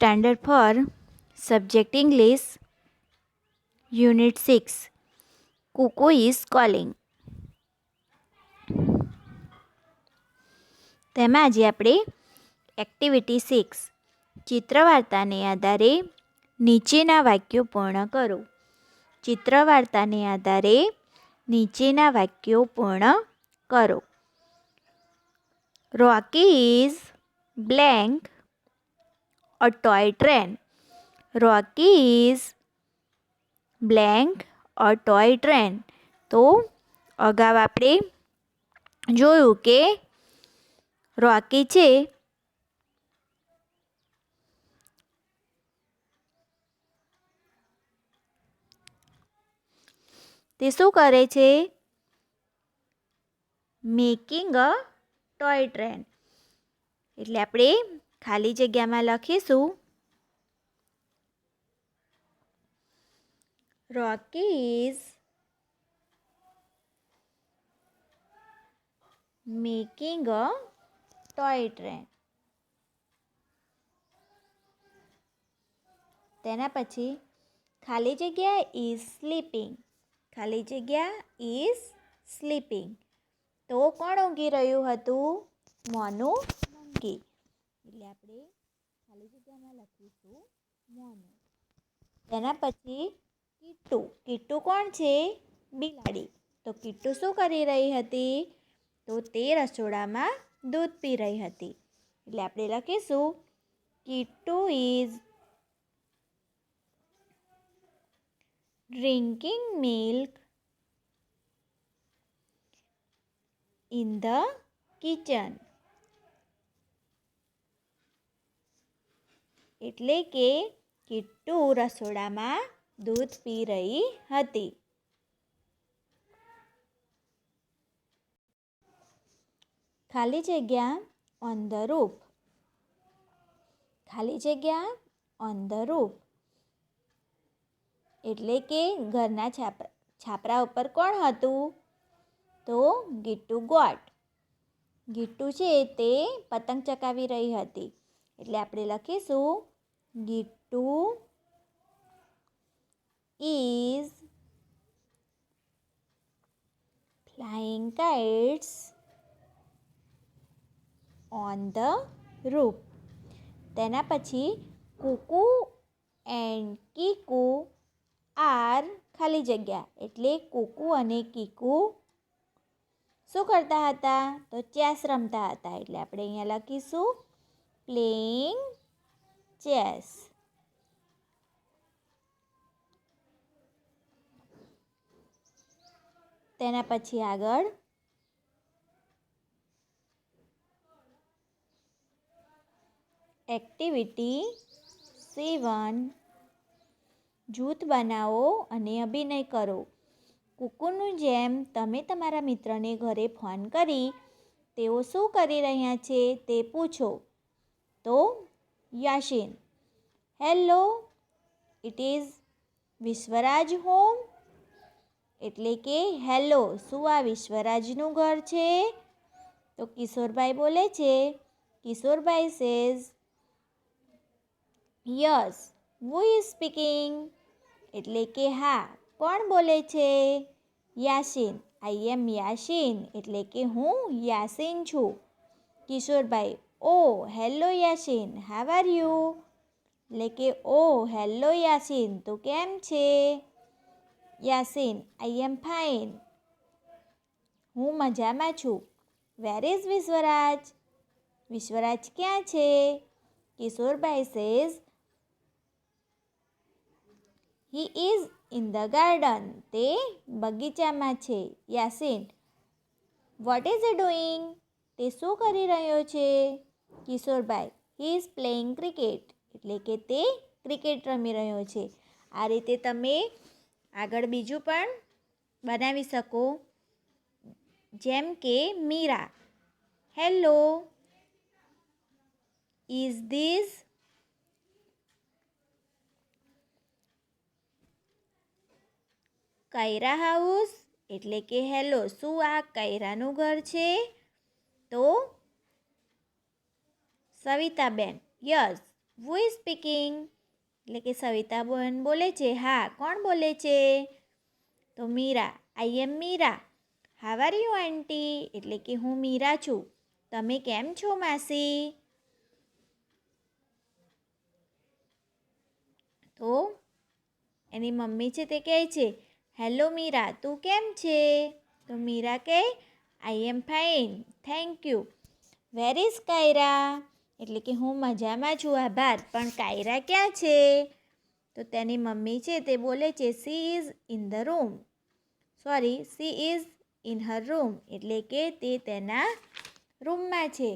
Standard for Subject English, Unit 6. Cuckoo is calling. તેમાં આજે આપણે એક્ટિવિટી 6 ચિત્રવાર્તાને આધારે નીચેના વાક્યો પૂર્ણ કરો. ચિત્રવાર્તાને આધારે નીચેના વાક્યો પૂર્ણ કરો. Rocky is blank a toy train. Rocky is blank a toy train. તો અગાઉ આપણે જોયું કે રોકી છે તે શું કરે છે? Making a toy train. એટલે આપણે ખાલી જગ્યામાં લખીશું Rocky is making a toy train. તેના પછી ખાલી જગ્યા ઇઝ સ્લીપિંગ. ખાલી જગ્યા ઇઝ સ્લીપિંગ. તો કોણ ઊંઘી રહ્યું હતું? મોનુ ઊંઘી. એટલે આપણે ખાલી જગ્યામાં લખીશું મોનુ. તેના પછી કિટ્ટુ. કિટ્ટુ કોણ છે? બિલાડી. તો કિટ્ટુ શું કરી રહી હતી? તો તે રસોડામાં દૂધ પી રહી હતી. એટલે આપણે લખીશું Kittu is drinking milk in the kitchen. એટલે કે કિટ્ટુ રસોડામાં દૂધ પી રહી હતી. ખાલી જગ્યા ઓન ધ રૂફ. ખાલી જગ્યા ઓન ધ રૂફ. એટલે કે ઘરના છાપરા ઉપર કોણ હતું? તો ગીટ્ટુ ગોટ. ગીટ્ટુ છે તે પતંગ ચકાવી રહી હતી. એટલે આપણે લખીશું Gittu is flying kites on the roof. તેના પછી કુકુ એન્ડ કીકુ આર ખાલી જગ્યા. એટલે કુકુ અને કીકુ શું કરતા હતા? તો ચેસ રમતા હતા. એટલે આપણે અહીંયા લખીશું પ્લેઇંગ ચેસ. તેના પછી આગળ એક્ટિવિટી 7 જૂથ બનાવો અને અભિનય કરો. કુકુની જેમ તમે તમારા મિત્રને ઘરે ફોન કરી તેઓ શું કરી રહ્યા છે તે પૂછો. તો Yasin, hello, it is Vishwaraj home. એટલે કે હેલો, શું આ વિશ્વરાજનું ઘર છે? તો કિશોરભાઈ બોલે છે. Kishorbhai says yes, who is speaking. એટલે કે હા, કોણ બોલે છે? યાસીન, આઈ એમ યાસીન. એટલે કે હું યાસીન છું. Kishorbhai, oh hello Yasin, how are you. એટલે કે ઓ હેલો યાસીન, તું કેમ છે? Yasin, I am fine. હું મજામાં છું. Where is Vishwaraj. વિશ્વરાજ ક્યાં છે? Kishorbhai says he is in the garden. તે બગીચામાં છે. Yasin, what is he doing. તે શું કરી રહ્યો છે? Kishorbhai, he is playing cricket. એટલે કે તે ક્રિકેટ રમી રહ્યો છે. આ રીતે તમે આગળ બીજું પણ બનાવી શકો. જેમ કે Meera, hello, is this Kaira house. એટલે કે હેલો, શું આ કૈરાનું ઘર છે? તો Savitaben, yes, who is speaking? એટલે કે સવિતાબેન બોલે છે. હા, કોણ બોલે છે? તો મીરા. આઈ એમ મીરા. હાવ આર યુ આંટી? એટલે કે હું મીરા છું. તમે કેમ છો માસી? તો એની મમ્મી છે તે કહે છે, હેલો મીરા, તું કેમ છે? તો મીરા કહે, I am fine, thank you. Where is Kaira? એટલે કે હું મજામાં છું, આભાર. પણ કાયરા ક્યાં છે? તો તેની મમ્મી છે તે બોલે છે, she is in the room. She is in her room. એટલે કે તે તેના રૂમમાં છે.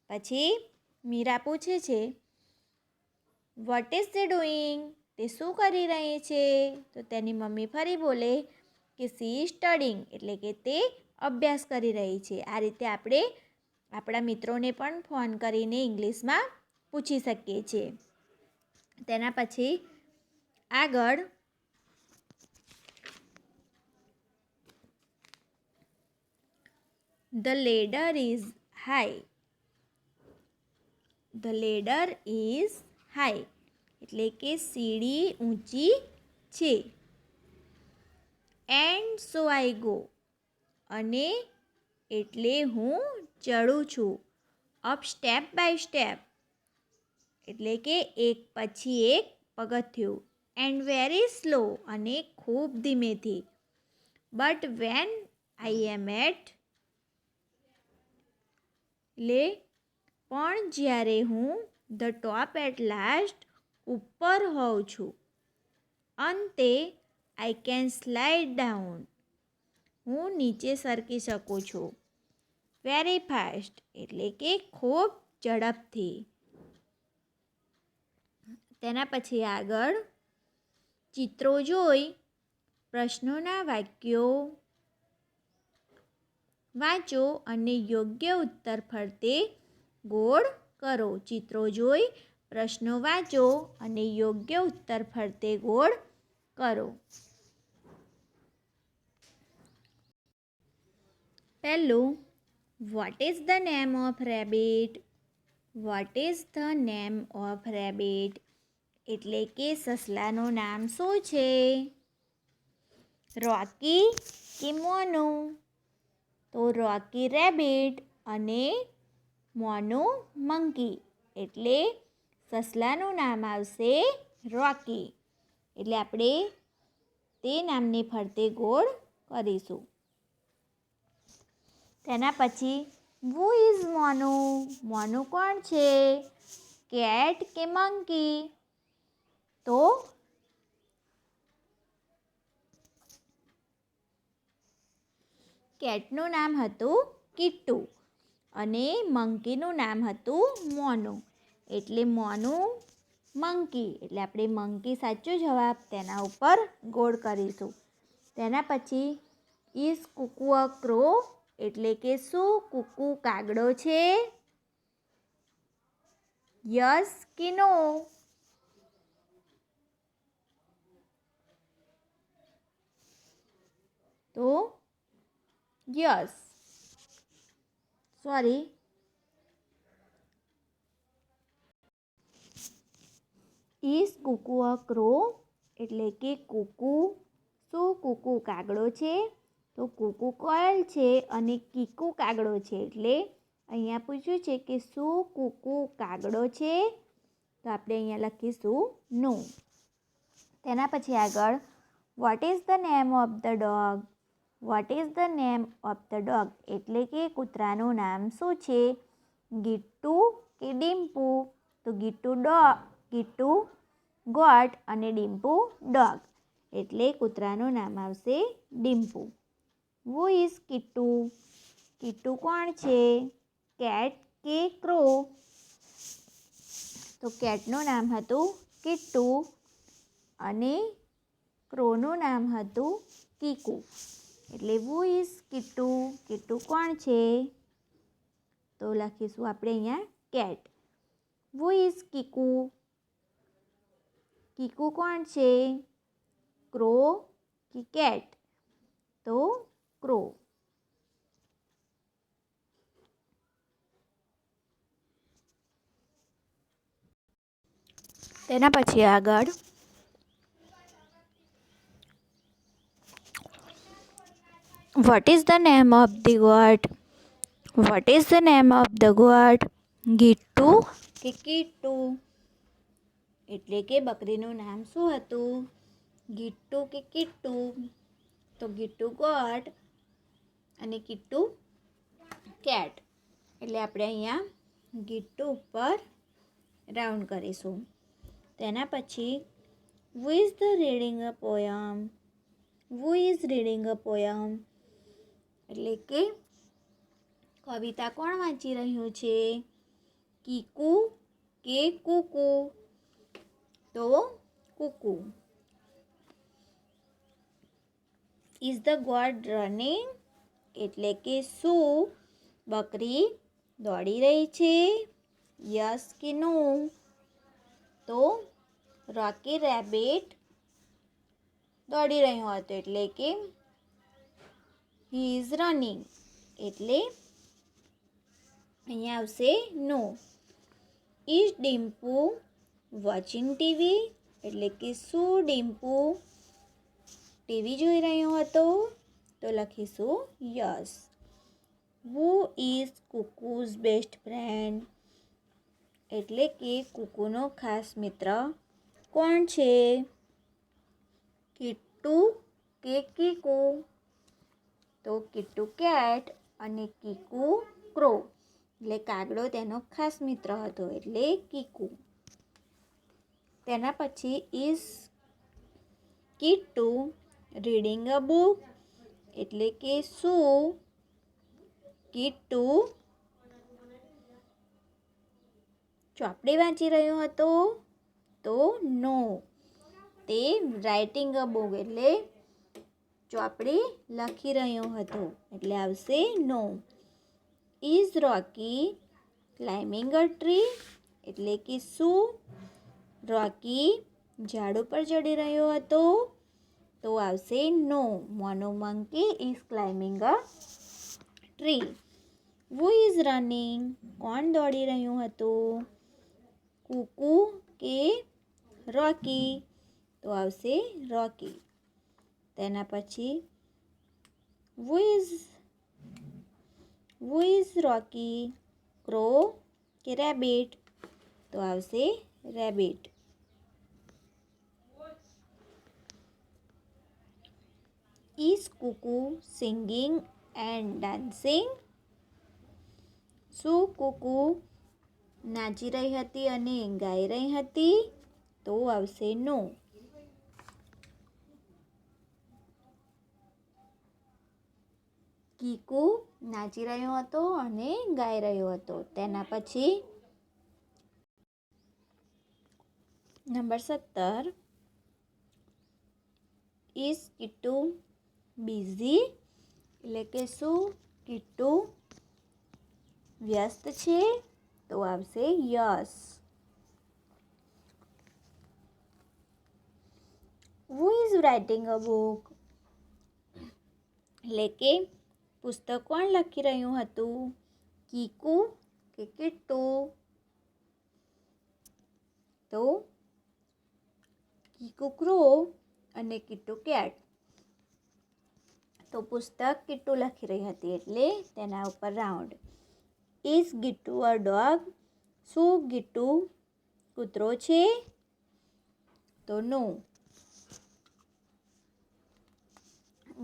પછી મીરા પૂછે છે, વોટ ઇઝ ધ ડુઈંગ? તે શું કરી રહી છે? તો તેની મમ્મી ફરી બોલે કે સી ઇઝ સ્ટડિંગ. એટલે કે તે અભ્યાસ કરી રહી છે. આ રીતે આપણે આપણા મિત્રોને પણ ફોન કરીને ઇંગ્લિશમાં પૂછી શકીએ છીએ. તેના પછી આગળ the ladder is high. The ladder is high. એટલે કે સીડી ઊંચી છે. And so I go. અને એટલે હું ચડું છું. Up step by step. એટલે કે એક પછી એક પગથિયું. And very slow. અને ખૂબ ધીમેથી. But when I am at. એટલે પણ જ્યારે હું ધ ટોપ એટ લાસ્ટ ઉપર હોઉં છું. અંતે આઈ કેન સ્લાઇડ ડાઉન. હું નીચે સરકી શકું છું. Very fast. એટલે કે ખૂબ ઝડપથી. તેના પછી આગળ ચિત્રો જોઈ પ્રશ્નોના વાક્યો વાંચો અને યોગ્ય ઉત્તર ફરતે ગોળ કરો. ચિત્રો જોઈ પ્રશ્નો વાંચો અને યોગ્ય ઉત્તર ફરતે ગોળ કરો. પહેલું, vote is the name of rabbit? Vote is the name of rabbit? એટલે કે સસલાનું નામ શું છે? રોકી કે મોનુ? તો રોકી રેબિટ અને મોનુ મંકી. એટલે સસલાનું નામ આવશે રોકી. એટલે આપણે તે નામને ફરતે ગોળ કરીશું. તેના પછી હુ ઇઝ મોનુ? મોનુ કોણ છે? કેટ કે મંકી? તો કેટનું નામ હતું કિટ્ટુ અને મંકીનું નામ હતું મોનુ. એટલે મોનુ મંકી. એટલે આપણે મંકી સાચો જવાબ. તેના ઉપર ગોળ કરીશું. તેના પછી ઇઝ કુકુ અ ક્રો? એટલે કે શું કુકુ કાગડો છે? યસ કે નો? તો yes. Is Kuku a crow? એટલે કે કુકુ શું કુકુ કાગડો છે? તો કુકુ કોયલ છે અને કીકુ કાગડો છે. એટલે અહીંયા પૂછ્યું છે કે શું કુકુ કાગડો છે? તો આપણે અહીંયા લખીશું નો. તેના પછી આગળ what is the name of the dog? Vote is the name of the dog? એટલે કે કૂતરાનું નામ શું છે? ગિટ્ટુ કે ડિમ્પુ? તો ગિટ્ટુ ગોટ અને ડિમ્પુ ડોગ. એટલે કૂતરાનું નામ આવશે ડિમ્પુ. Who is Kittu? કિટ્ટુ કોણ છે? કેટ કે ક્રો? તો કેટનું નામ હતું કિટ્ટુ અને ક્રોનું નામ હતું કીકુ. એટલે હુ ઇઝ કિટ્ટુ? કિટ્ટુ કોણ છે? તો લખીશું આપણે અહીંયા cat. Who is Kiku? Kiku કોણ છે? ક્રો કે કેટ? તો ક્રો. તેના પછી આગળ what is the name of the goat? What is the name of the goat? Gittu કે કીટુ? એટલે કે બકરીનું નામ શું હતું? ગીટુ કે કીટુ? તો ગીટુ ગોટ અને કીટુ કેટ. એટલે આપણે અહીંયા ગીટુ ઉપર રાઉન્ડ કરીશું. તેના પછી who is the reading a poem? Who is reading a poem? એટલે કે કવિતા કોણ વાંચી રહ્યું છે? કીકુ કે કુકુ? તો Kuku. Is the goat running? એટલે કે શું બકરી દોડી રહી છે? યસ કે નો? તો રોકી રેબિટ દોડી રહ્યો હતો એટલે કે હી ઇઝ રનિંગ. એટલે અહીંયા આવશે no. Is Dimpu watching TV? એટલે કે શું ડિમ્પુ ટીવી જોઈ રહ્યો હતો? તો લખીશું yes. Who is Kuku's best friend? એટલે કે કુકુનો ખાસ મિત્ર કોણ છે? કીટુ કે કીકુ? તો કીટુ કેટ અને કીકુ ક્રો. એટલે કાગડો તેનો ખાસ મિત્ર હતો એટલે કીકુ. તેના પછી is Kitu reading a book? એટલે કે શું કીટુ ચોપડી વાંચી રહ્યો હતો? તો નો. તે રાઇટિંગ અ બુક એટલે ચોપડી લખી રહ્યો હતો એટલે આવશે no. Is Rocky climbing a tree? એટલે કે શું રોકી ઝાડ ઉપર ચડી રહ્યો હતો? તો આવશે no. Mono monkey is climbing a tree. Who is running? કોણ દોડી રહ્યું હતું? કુકુ કે રોકી? તો આવશે રોકી. તેના પછી હુ ઇઝ રોકી? ક્રો કે રેબિટ? તો આવશે rabbit. Is Kuku singing and dancing? શું કુકુ નાચી રહી હતી અને ગાઈ રહી હતી? તો આવશે નો. કીકુ નાચી રહ્યો હતો અને ગાઈ રહ્યો હતો. તેના પછી નંબર 17 ઇઝ કીટુ બિઝી? એટલે કે શું કીટુ વ્યસ્ત છે? તો આવશે yes. Who is writing a book? એટલે કે પુસ્તક કોણ લખી રહ્યું હતું? કીકુ કે કીટુ? તો કીકુ ક્રો અને કીટુ કેટ. તો પુસ્તક કીટુ લખી રહી હતી એટલે તેના ઉપર round. Is Gittu a dog? શું ગીટુ કૂતરો છે? તો no.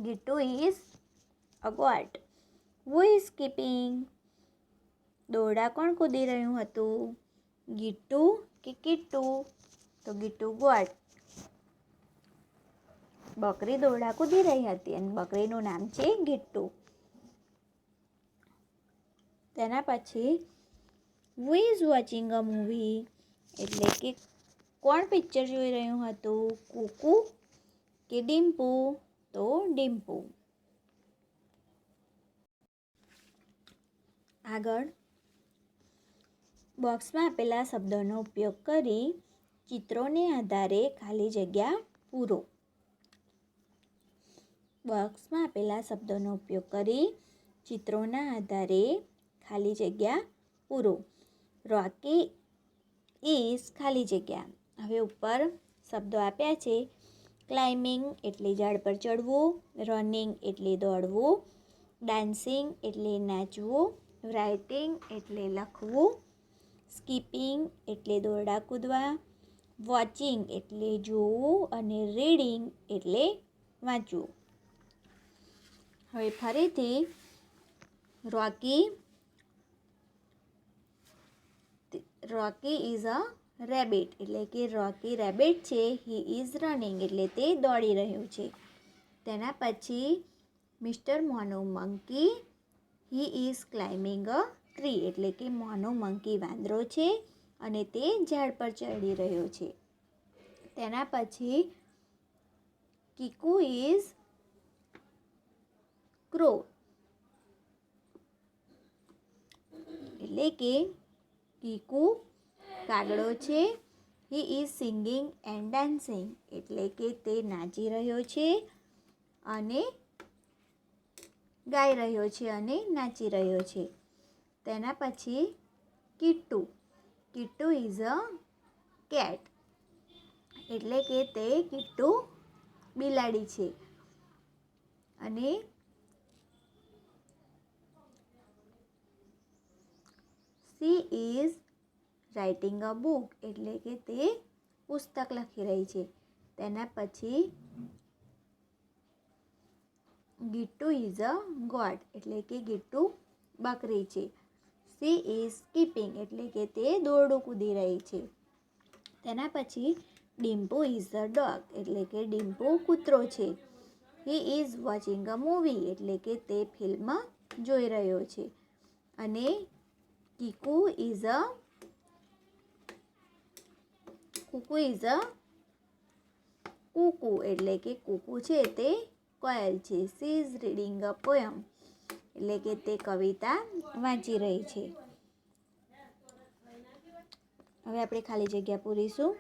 Gittu is a goat. Who is skipping? દોરડા કોણ કૂદી રહ્યું હતું? ગીટુ કે કીટુ? તો ગીટુ ગોટ. બકરી દોરડા કૂદી રહી હતી અને બકરીનું નામ છે ગીટુ. તેના પછી who is watching a movie? એટલે કે કોણ પિક્ચર જોઈ રહ્યું હતું? કુકુ કે ડિમ્પુ? તો ડિમ્પુ. આગળ બોક્સમાં આપેલા શબ્દોનો ઉપયોગ કરી ચિત્રોને આધારે ખાલી જગ્યા પૂરો. બોક્સમાં આપેલા શબ્દોનો ઉપયોગ કરી ચિત્રોના આધારે ખાલી જગ્યા પૂરો. રોકી ઇઝ ખાલી જગ્યા હવે ઉપર શબ્દો આપ્યા છે. ક્લાઇમ્બિંગ એટલે ઝાડ પર ચડવું, રનિંગ એટલે દોડવું, ડાન્સિંગ એટલે નાચવું, રાઇટિંગ એટલે લખવું, સ્કીપિંગ એટલે દોરડા કૂદવા, વોચિંગ એટલે જોવું અને રીડિંગ એટલે વાંચવું. હવે ફરીથી રોકી ઇઝ અ રેબિટ એટલે કે રોકી રેબિટ છે. હી ઇઝ રનિંગ એટલે તે દોડી રહ્યું છે. તેના પછી mister mono monkey he is climbing a tree એટલે કે મોનો મંકી વાંદરો છે અને તે ઝાડ પર ચડી રહ્યો છે. તેના પછી કીકુ ઇઝ ક્રો એટલે કે કીકુ કાગડો છે. He is singing and dancing એટલે કે તે નાચી રહ્યો છે અને ગાઈ રહ્યો છે અને નાચી રહ્યો છે. તેના પછી કિટ્ટુ ઇઝ અ કેટ એટલે કે તે કિટ્ટુ બિલાડી છે અને she is writing a book એટલે કે તે પુસ્તક લખી રહી છે. તેના પછી ગીટ્ટુ ઇઝ અ ગોટ એટલે કે ગીટ્ટુ બકરી છે. શી ઇઝ સ્કીપિંગ એટલે કે તે દોરડું કૂદી રહી છે. તેના પછી ડિમ્પુ ઇઝ અ ડોગ એટલે કે ડિમ્પુ કૂતરો છે. He is watching a movie એટલે કે તે ફિલ્મ જોઈ રહ્યો છે. અને કૂકુ ઇઝ અ કૂકુ એટલે કે કૂકુ છે તે કોયલ છે. She is reading a poem એટલે કે તે કવિતા વાંચી રહી છે. હવે આપણે ખાલી જગ્યા પૂરીશું.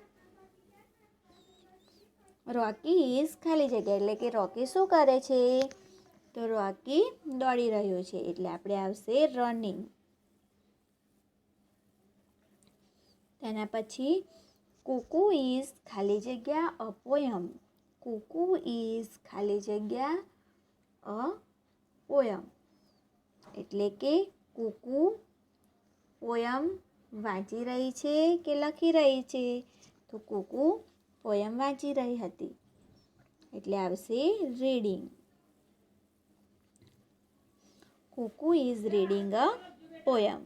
રોકી ઇઝ ખાલી જગ્યા એટલે કે રોકી શું કરે છે? તો રોકી દોડી રહ્યો છે એટલે આપણે આવશે રનિંગ. તેના પછી કૂકુ ઇઝ ખાલી જગ્યા અ પોયમ. કૂકુ ઇઝ ખાલી જગ્યા અ પોયમ એટલે કે કૂકુ પોયમ વાંચી રહી છે કે લખી રહી છે? તો કૂકુ પોયમ વાંચી રહી હતી એટલે આવશે reading. Kuku is reading a poem.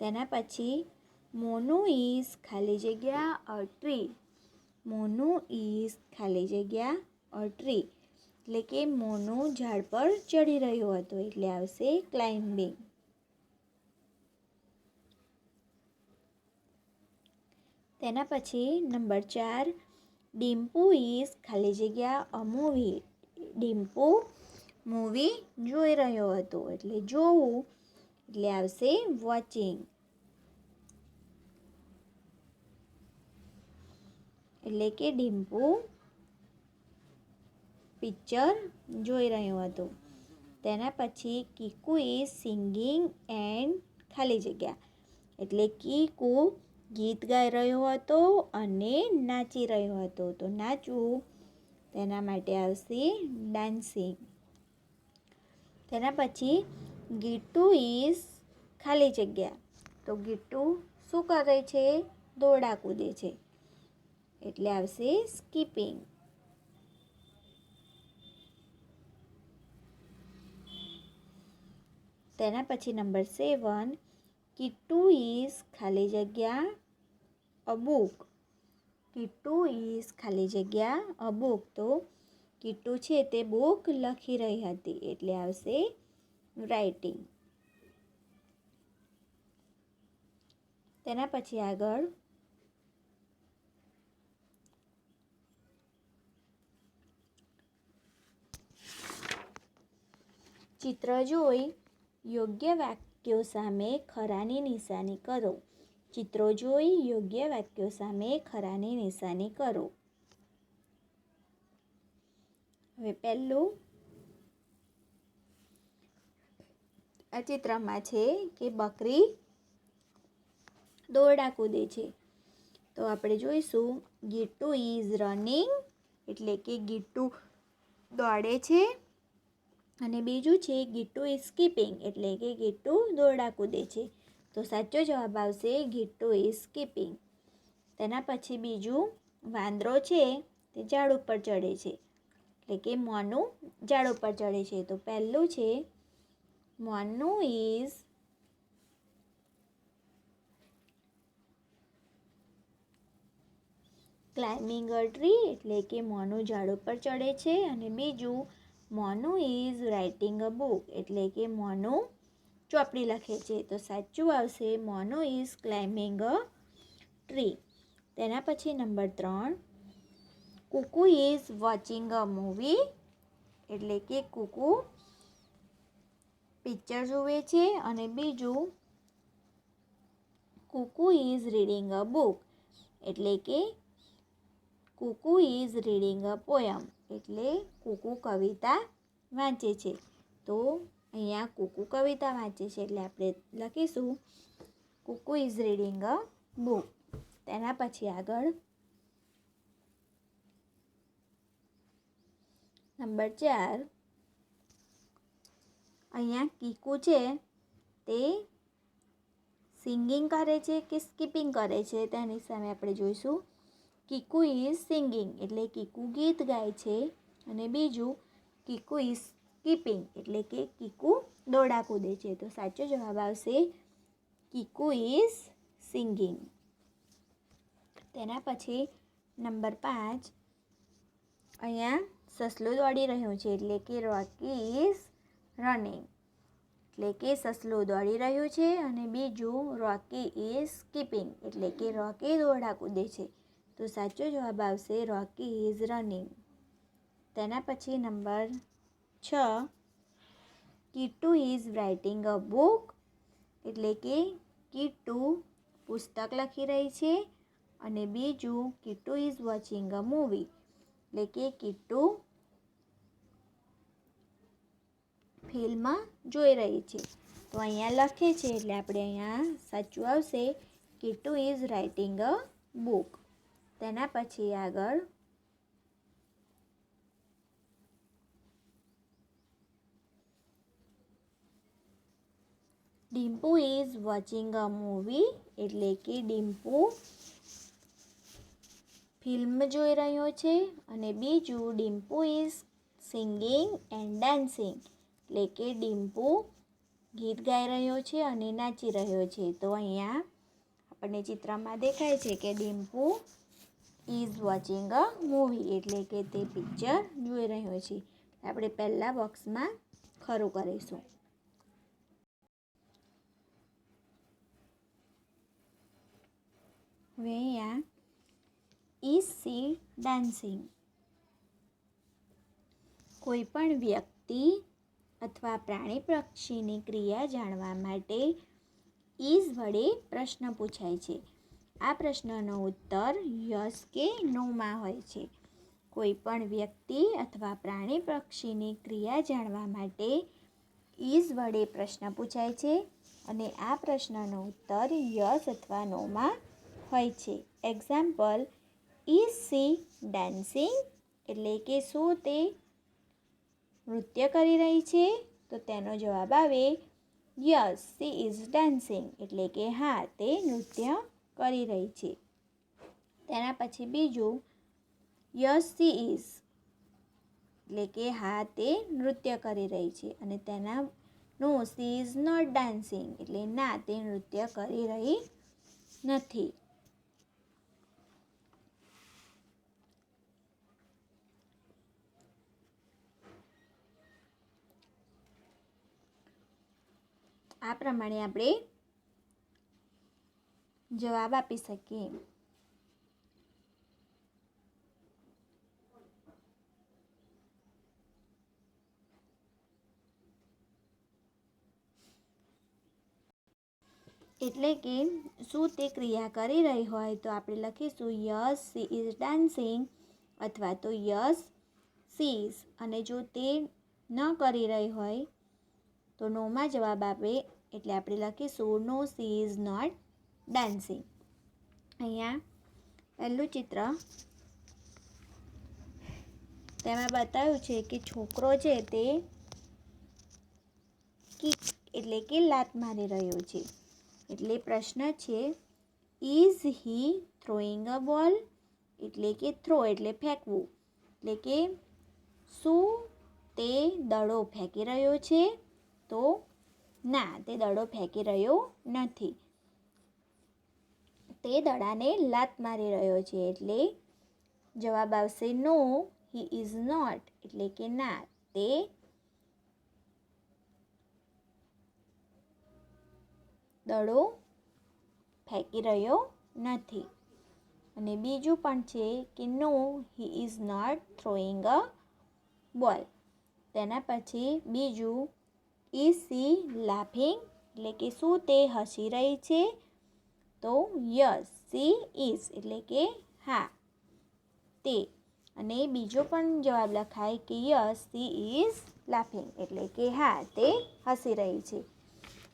તેના પછી મોનુ ઇઝ ખાલી જગ્યા અ ટ્રી. મોનુ ઇઝ ખાલી જગ્યા અ ટ્રી એટલે કે મોનુ ઝાડ પર ચડી રહ્યો હતો એટલે આવશે ક્લાઇમ્બિંગ. તેના પછી નંબર 4 ડિમ્પુ ઇઝ ખાલી જગ્યા અ મૂવી. ડિમ્પુ મૂવી જોઈ રહ્યો હતો એટલે જોવું એટલે આવશે વોચિંગ. એટલે કે ડિમ્પુ પિક્ચર જોઈ રહ્યો હતો. તેના પછી કીકુ ઇઝ સિંગિંગ એન્ડ ખાલી જગ્યા એટલે કીકુ ગીત ગાઈ રહ્યો હતો અને નાચી રહ્યો હતો. તો નાચવું તેના માટે આવશે ડાન્સિંગ. તેના પછી ગીટ્ટુ ઇઝ ખાલી જગ્યા તો ગીટ્ટુ શું કરે છે? દોરડા કૂદે છે એટલે આવશે સ્કીપિંગ. તેના પછી નંબર 7 કિટ્ટુ ઇઝ ખાલી જગ્યા અ બુક. કિટ્ટુ ઇઝ ખાલી જગ્યા અ બુક તો કિટ્ટુ છે તે બુક લખી રહી હતી એટલે આવશે રાઇટિંગ. તેના પછી આગળ ચિત્ર જોઈ યોગ્ય વાક્યો સામે ખરાની નિશાની કરો. ચિત્રો જોઈ યોગ્ય વાક્યો સામે ખરાની નિશાની કરો. હવે પહેલું આ ચિત્રમાં છે કે બકરી દોરડા કૂદે છે તો આપણે જોઈશું ગીટુ ઇઝ રનિંગ એટલે કે ગીટુ દોડે છે. અને બીજું છે ગીટુ ઇઝ સ્કીપિંગ એટલે કે ગીટુ દોરડા કૂદે છે. તો સાચો જવાબ આવશે ગીટુ ઇઝ સ્કીપિંગ. તેના પછી બીજું વાંદરો છે તે ઝાડ ઉપર ચડે છે એટલે કે મોનું ઝાડ ઉપર ચડે છે. તો પહેલું છે Monu is climbing a tree એટલે કે મોનું ઝાડ ઉપર ચડે છે. અને બીજું Monu is writing a book એટલે કે મોનું ચોપડી લખે છે. તો સાચું આવશે Monu is climbing a tree. તેના પછી number 3 Kuku is watching a movie એટલે કે કુકુ પિક્ચર જુએ છે. અને બીજું Kuku is reading a book એટલે કે Kuku is reading a poem એટલે કુકુ કવિતા વાંચે છે. તો અહીંયા કુકુ કવિતા વાંચે છે એટલે આપણે લખીશું કુકુ ઇઝ રીડિંગ અ બુક. તેના પછી આગળ નંબર 4 અહીંયા કીકુ છે તે સિંગિંગ કરે છે કે સ્કીપિંગ કરે છે તેની સામે આપણે જોઈશું કીકુ ઇઝ સિંગિંગ એટલે કીકુ ગીત ગાય છે. અને બીજું કીકુ ઇઝ સ્કીપિંગ એટલે કે કીકુ દોરડા કૂદે છે. તો સાચો જવાબ આવશે કીકુ ઇઝ સિંગિંગ. તેના પછી નંબર 5 અહીંયા સસલું દોડી રહ્યું છે એટલે કે રોકી ઇઝ રનિંગ એટલે કે સસલું દોડી રહ્યું છે. અને બીજું રોકી ઇઝ સ્કીપિંગ એટલે કે રોકી દોરડા કૂદે છે. તો સાચો જવાબ આવશે રોકી ઇઝ રનિંગ. તેના પછી number 6 Kitu is writing a book એટલે કે કીટુ પુસ્તક લખી રહી છે. અને બીજું Kitu is watching a movie એટલે કે કીટુ ફિલ્મ જોઈ રહી છે. તો અહીંયા લખે છે એટલે આપણે અહીંયા સાચું આવશે Kitu is writing a book. તેના પછી આગળ Dimpu is watching a movie એટલે કે ડિમ્પુ ફિલ્મ જોઈ રહ્યો છે. અને બીજું Dimpu is singing and dancing એટલે કે ડિમ્પુ ગીત ગાઈ રહ્યો છે અને નાચી રહ્યો છે. તો અહીંયા આપણને ચિત્રમાં દેખાય છે કે Dimpu is watching a movie એટલે કે તે પિક્ચર જોઈ રહ્યો છે. આપણે પહેલા બોક્સમાં ખરું કરીશું. હવે અહીંયા ઇઝ સી ડાન્સિંગ કોઈ પણ વ્યક્તિ અથવા પ્રાણી પક્ષીની ક્રિયા જાણવા માટે ઇઝ વડે પ્રશ્ન પૂછાય છે. આ પ્રશ્નનો ઉત્તર યસ કે નોમાં હોય છે. કોઈ પણ વ્યક્તિ અથવા પ્રાણી પક્ષીની ક્રિયા જાણવા માટે ઇઝ વડે પ્રશ્ન પૂછાય છે અને આ પ્રશ્નનો ઉત્તર યસ અથવા નોમાં હોય છે. એક્ઝામ્પલ ઇઝ સી ડાન્સિંગ એટલે કે શું તે નૃત્ય કરી રહી છે? તો તેનો જવાબ આવે યસ સી ઇઝ ડાન્સિંગ એટલે કે હા તે નૃત્ય કરી રહી છે. તેના પછી બીજું યસ સી ઇઝ એટલે કે હા તે નૃત્ય કરી રહી છે. અને તેના નો સી ઇઝ નોટ ડાન્સિંગ એટલે ના તે નૃત્ય કરી રહી નથી. આ પ્રમાણે આપણે જવાબ આપી શકીએ. એટલે કે શું તે ક્રિયા કરી રહી હોય તો આપણે લખીશું યસ સી ઇઝ ડાન્સિંગ અથવા તો યસ સી ઇઝ. અને જો તે ન કરી રહી હોય તો નોમાં જવાબ આપે એટલે આપણે લખીશું નો સી ઇઝ નોટ ડાન્સિંગ. અહીંયા પહેલું ચિત્ર તેમાં બતાવ્યું છે કે છોકરો છે તે કિક એટલે કે લાત મારી રહ્યો છે. એટલે પ્રશ્ન છે ઇઝ હી થ્રોઈંગ અ બોલ એટલે કે થ્રો એટલે ફેંકવું એટલે કે શું તે દડો ફેંકી રહ્યો છે? તો ના, તે દડો ફેંકી રહ્યો નથી. તે દડાને લાત મારી રહ્યો છે એટલે જવાબ આવશે નો હી ઇઝ નોટ એટલે કે ના, તે દડો ફેંકી રહ્યો નથી. અને બીજું પણ છે કે નો હી ઇઝ નોટ થ્રોઈંગ અ બોલ. તેના પછી બીજું ઇઝ સી લાફિંગ એટલે કે શું તે હસી રહી છે? તો યસ સી ઇઝ એટલે કે હા, તે. અને બીજો પણ જવાબ લખાય કે યસ સી ઇઝ લાફિંગ એટલે કે હા, તે હસી રહી છે.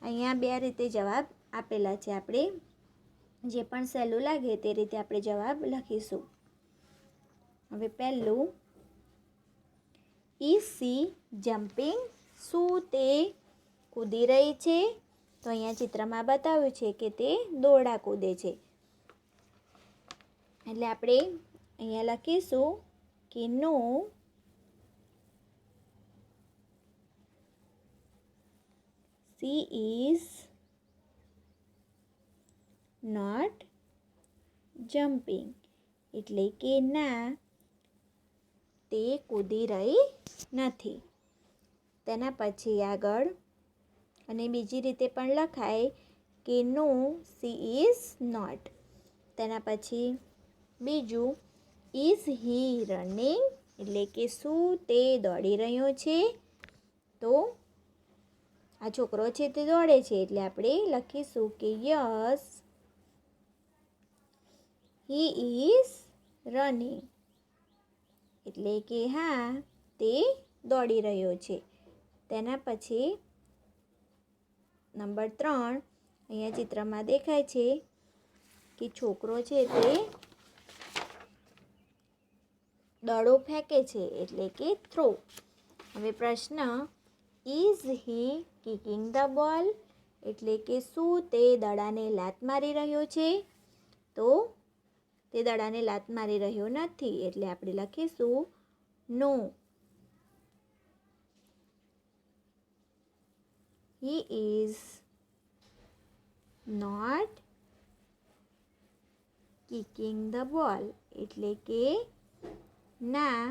અહીંયા બે રીતે જવાબ આપેલા છે. આપણે જે પણ સહેલું લાગે તે રીતે આપણે જવાબ લખીશું. હવે પહેલું ઇઝ સી જમ્પિંગ શું તે કૂદી રહી છે? તો અહીંયા ચિત્રમાં બતાવ્યું છે કે તે દોરડા કૂદે છે. એટલે આપણે અહીંયા લખીશું કે નો સી ઇઝ નોટ જમ્પિંગ એટલે કે ના, તે કૂદી રહી નથી. તેના પછી આગળ અને બીજી રીતે પણ લખાય કે નો સી ઇઝ નોટ. તેના પછી બીજું ઇઝ હી રનિંગ એટલે કે શું તે દોડી રહ્યો છે? તો આ છોકરો છે તે દોડે છે એટલે આપણે લખીશું કે યસ હી ઇઝ રનિંગ એટલે કે હા, તે દોડી રહ્યો છે. તેના પછી નંબર 3 અહીંયા ચિત્રમાં દેખાય છે કે છોકરો છે તે દડો ફેંકે છે એટલે કે થ્રો. હવે પ્રશ્ન ઇઝ હી કિકિંગ ધ બોલ એટલે કે શું તે દડાને લાત મારી રહ્યો છે? તો તે દડાને લાત મારી રહ્યો નથી એટલે આપણે લખીશું no he is not kicking the ball એટલે કે ના,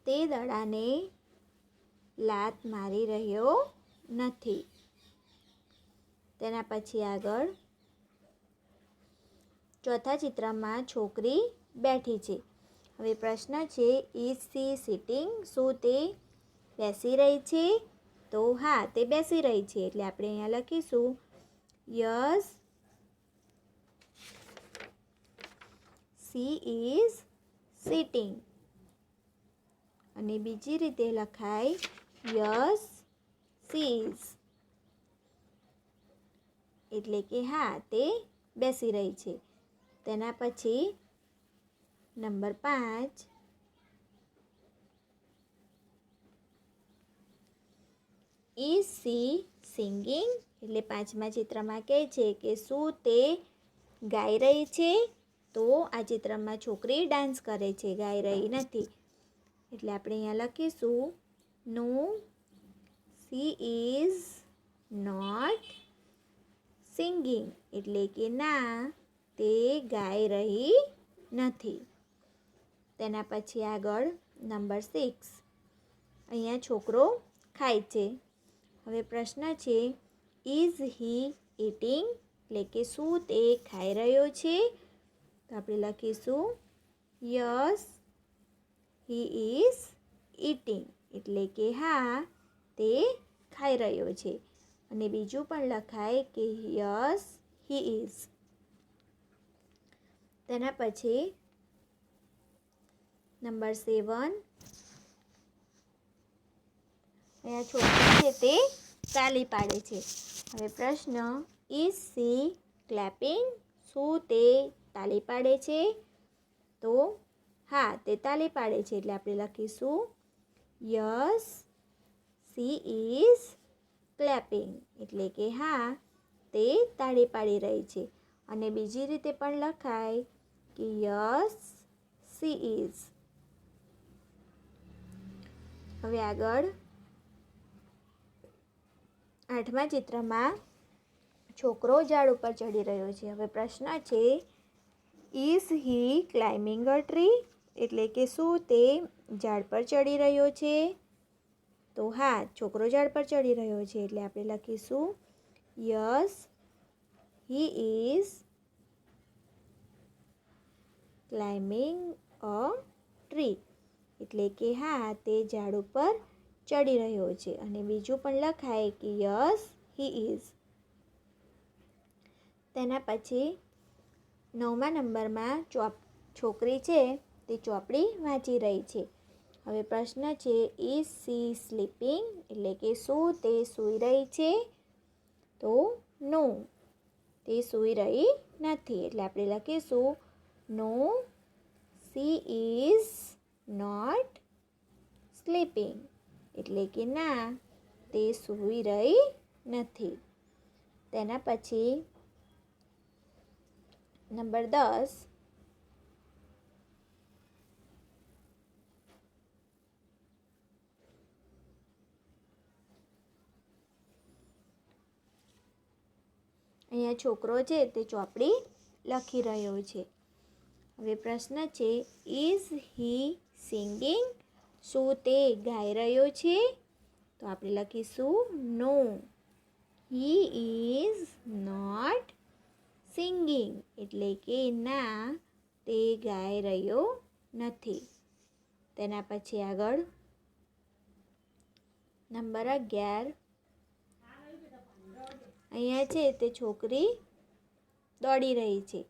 તે દડાને લાત મારી રહ્યો નથી. તેના પછી આગળ ચોથા ચિત્રમાં છોકરી બેઠી છે. હવે પ્રશ્ન છે ઇઝ સી સિટિંગ શું તે બેસી રહી છે? તો હા, તે બેસી રહી છે એટલે આપણે અહીંયા લખીશું યસ સી ઇઝ સિટિંગ. અને બીજી રીતે લખાય યસ સી ઇઝ એટલે કે હા, તે બેસી રહી છે. તેના પછી નંબર 5 ઇઝ સી સિંગિંગ એટલે પાંચમા ચિત્રમાં કહે છે કે શું તે ગાઈ રહી છે? તો આ ચિત્રમાં છોકરી ડાન્સ કરે છે, ગાઈ રહી નથી. એટલે આપણે અહીંયા લખીશું નો સી ઇઝ નોટ સિંગિંગ એટલે કે ના, તે ગાઈ રહી નથી. તેના પછી આગળ નંબર 6 અહીંયા છોકરો ખાય છે. હવે પ્રશ્ન છે ઇઝ હી ઇટિંગ એટલે કે શું તે ખાઈ રહ્યો છે? તો આપણે લખીશું યસ હી ઇઝ ઇટિંગ એટલે કે હા, તે ખાઈ રહ્યો છે. અને બીજું પણ લખાય કે યસ હી ઇઝ. તેના પછી નંબર 7 અહીંયા છોકરી છે તે તાલી પાડે છે. હવે પ્રશ્ન ઇઝ સી ક્લેપિંગ શું તે તાળી પાડે છે? તો હા, તે તાળી પાડે છે. એટલે આપણે લખીશું યસ સી ઇઝ ક્લેપિંગ. એટલે કે હા, તે તાળી પાડી રહી છે. અને બીજી રીતે પણ લખાય કે યસ સી ઇઝ. હવે આગળ 8મા ચિત્રમાં છોકરો ઝાડ ઉપર ચડી રહ્યો છે. હવે પ્રશ્ન છે is he climbing a tree? એટલે કે શું તે ઝાડ પર ચડી રહ્યો છે? તો હા, છોકરો ઝાડ પર ચડી રહ્યો છે. એટલે આપણે લખીશું yes he is climbing a tree. એટલે કે હા, તે ઝાડ ઉપર ચડી રહ્યો છે. અને બીજું પણ લખાય કે યસ હી ઇઝ. તેના પછી 9મા નંબરમાં છોકરી છે તે ચોપડી વાંચી રહી છે. હવે પ્રશ્ન છે ઇઝ સી સ્લીપિંગ? એટલે કે શું તે સૂઈ રહી છે? તો નો, તે સૂઈ રહી નથી. એટલે આપણે લખીશું નો સી ઇઝ નોટ સ્લીપિંગ. એટલે કે ના, તે સૂઈ રહી નથી. તેના પછી નંબર 10, અહીંયા છોકરો છે તે ચોપડી લખી રહ્યો છે. હવે પ્રશ્ન છે ઇઝ હી સિંગિંગ? શું તે ગાઈ રહ્યો છે? તો આપણે લખીશું no he is not singing. એટલે કે ના, તે ગાઈ રહ્યો નથી. તેના પછી આગળ નંબર 11, અહીંયા છે તે છોકરી દોડી રહી છે.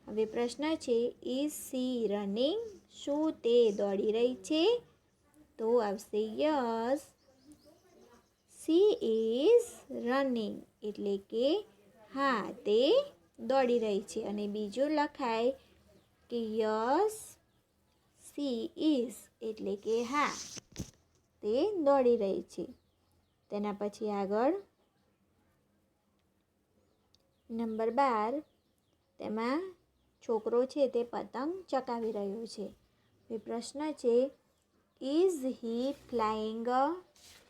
હવે પ્રશ્ન છે ઇઝ સી રનિંગ? શું તે દોડી રહી છે? તો આવશે યસ સી ઇઝ રનિંગ. એટલે કે હા, તે દોડી રહી છે. અને બીજું લખાય કે યસ સી ઇઝ. એટલે કે હા, તે દોડી રહી છે. તેના પછી આગળ નંબર 12, તેમાં છોકરો છે તે પતંગ ચકાવી રહ્યો છે. એ પ્રશ્ન છે is he flying a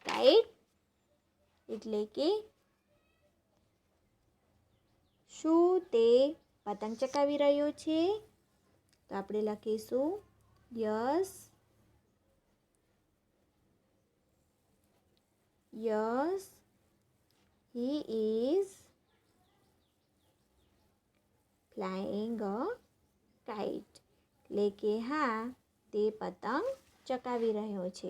kite? એટલે કે શું તે પતંગ ચકાવી રહ્યો છે? તો આપણે લખીશું yes he is flying a kite. એટલે કે હા, તે પતંગ ચકાવી રહ્યો છે.